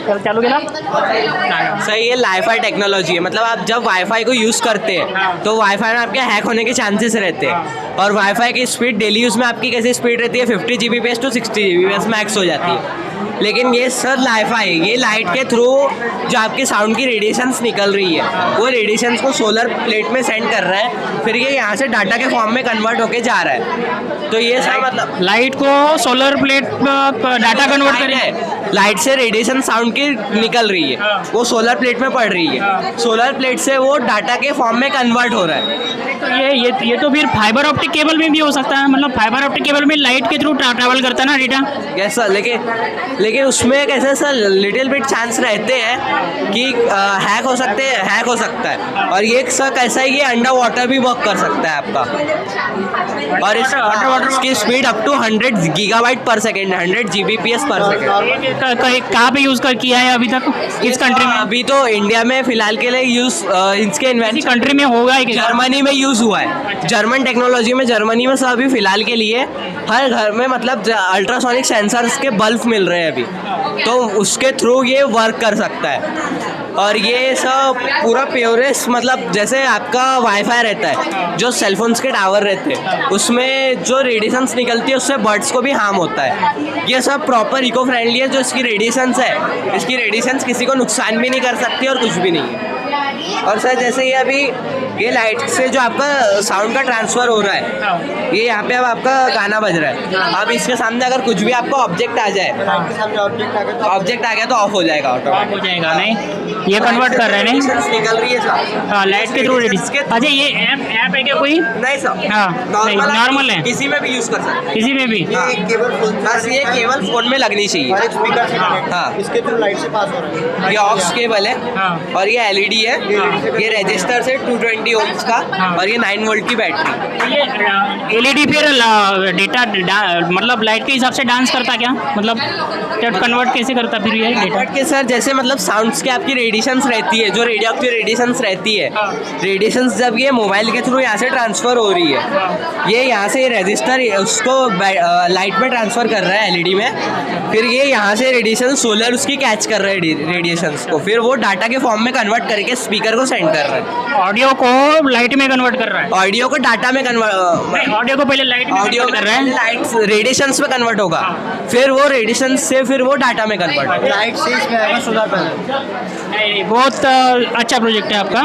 चालू केला सही है, लाईफाई टेक्नोलॉजी है। मतलब आप जब वाईफाई को यूज़ करते हैं तो वाईफाई में आपके हैक होने के चांसेस रहते हैं। और वाईफाई की स्पीड डेली यूज़ में आपकी कैसी स्पीड रहती है, 50 Gbps to 60 Gbps मैक्स हो जाती है। लेकिन ये सर लाईफाई, ये लाइट के थ्रू जो आपके साउंड की रेडिएशंस निकल रही है वो रेडिएशंस को सोलर प्लेट में सेंड कर रहा है, फिर ये यहाँ से डाटा के फॉर्म में कन्वर्ट होके जा रहा है। तो ये सर मतलब लाइट को सोलर प्लेट डाटा कन्वर्ट करे है, लाइट से रेडिएशन साउंड की निकल रही है, वो सोलर प्लेट में पड़ रही है, सोलर प्लेट से वो डाटा के फॉर्म में कन्वर्ट हो रहा है। तो ये तो फिर फाइबर ऑप्टिक केबल में भी हो सकता है, मतलब फाइबर ऑप्टिक केबल में लाइट के थ्रू ट्रैवल करता है ना डेटा। यस सर, लेकिन उसमें कैसे सर लिटिल बिट चांस रहते हैं कि हैक हो सकता है। और ये सर कैसा है, ये अंडर वाटर भी वर्क कर सकता है आपका। और इसकी स्पीड अप टू 100 गीगाबाइट पर सेकेंड, 100 Gbps पर सेकेंड। कहाँ पे यूज कर किया है अभी तक, किस कंट्री में? अभी तो इंडिया में फिलहाल के लिए यूज इसके किसी कंट्री में होगा ही क्या? जर्मनी में यूज हुआ है, जर्मन टेक्नोलॉजी में, जर्मनी में सब अभी फिलहाल के लिए हर घर में मतलब अल्ट्रासोनिक सेंसर्स के बल्ब मिल रहे हैं अभी, तो उसके थ्रू ये वर्क कर सकता है। और ये सब पूरा प्योरेस्ट, मतलब जैसे आपका वाईफाई रहता है, जो सेलफोन्स के टावर रहते हैं उसमें जो रेडिएशंस निकलती है उससे बर्ड्स को भी हार्म होता है। ये सब प्रॉपर इको फ्रेंडली है। जो इसकी रेडिएशंस है, इसकी रेडिएशंस किसी को नुकसान भी नहीं कर सकती और कुछ भी नहीं है। और सर जैसे ये अभी ये लाइट से जो आपका साउंड का ट्रांसफ़र हो रहा है, ये यहाँ पे अब आपका गाना बज रहा है, अब इसके सामने अगर कुछ भी आपका ऑब्जेक्ट आ जाए, ऑब्जेक्ट आ गया तो ऑफ हो जाएगा, ऑटोमेटिक हो जाएगा। नहीं ये कन्वर्ट कर रहे हैं, नहीं निकल रही है सर। हाँ लाइट के थ्रू रेडिएशन। अच्छा ये ऐप है क्या कोई? नहीं सर, हाँ नॉर्मल है, किसी में भी यूज़ कर सकते हैं, किसी में भी। बस ये केवल फ़ोन में लगनी चाहिए। स्पीकर से कनेक्ट, हाँ इसके थ्रू लाइट से पास हो रहा है। ये ऑक्स केबल है हाँ। और ये LED है, ये रजिस्टर से 220 ओम्स का, और ये 9 वोल्ट की बैटरी। ये LED फिर डेटा मतलब लाइट के हिसाब से डांस करता क्या, मतलब कन्वर्ट कैसे करता फिर ये डेटा के सर? जैसे मतलब साउंड्स की आपकी रेडिएशंस रहती है, जो रेडियो एक्टिव रेडिएशंस रहती है, रेडिएशंस जब ये मोबाइल के थ्रू यहाँ से ट्रांसफ़र हो रही है, ये यहाँ से रजिस्टर उसको लाइट में ट्रांसफ़र कर रहा है LED में, फिर ये यहाँ से रेडिएशन सोलर उसकी कैच कर रहा है रेडिएशंस को, फिर वो डाटा के फॉर्म में कन्वर्ट करके स्पीकर को सेंड कर रहा है। ऑडियो को लाइट में कन्वर्ट कर रहा है, ऑडियो को डाटा में कन्वर्ट, ऑडियो को पहले लाइट में ऑडियो कर रहा है, लाइट रेडिएशंस में कन्वर्ट होगा, फिर वो रेडिएशन से फिर वो डाटा में कन्वर्ट होगा। लाइट से इसमें आएगा सोलर पैनल। बहुत अच्छा प्रोजेक्ट है आपका।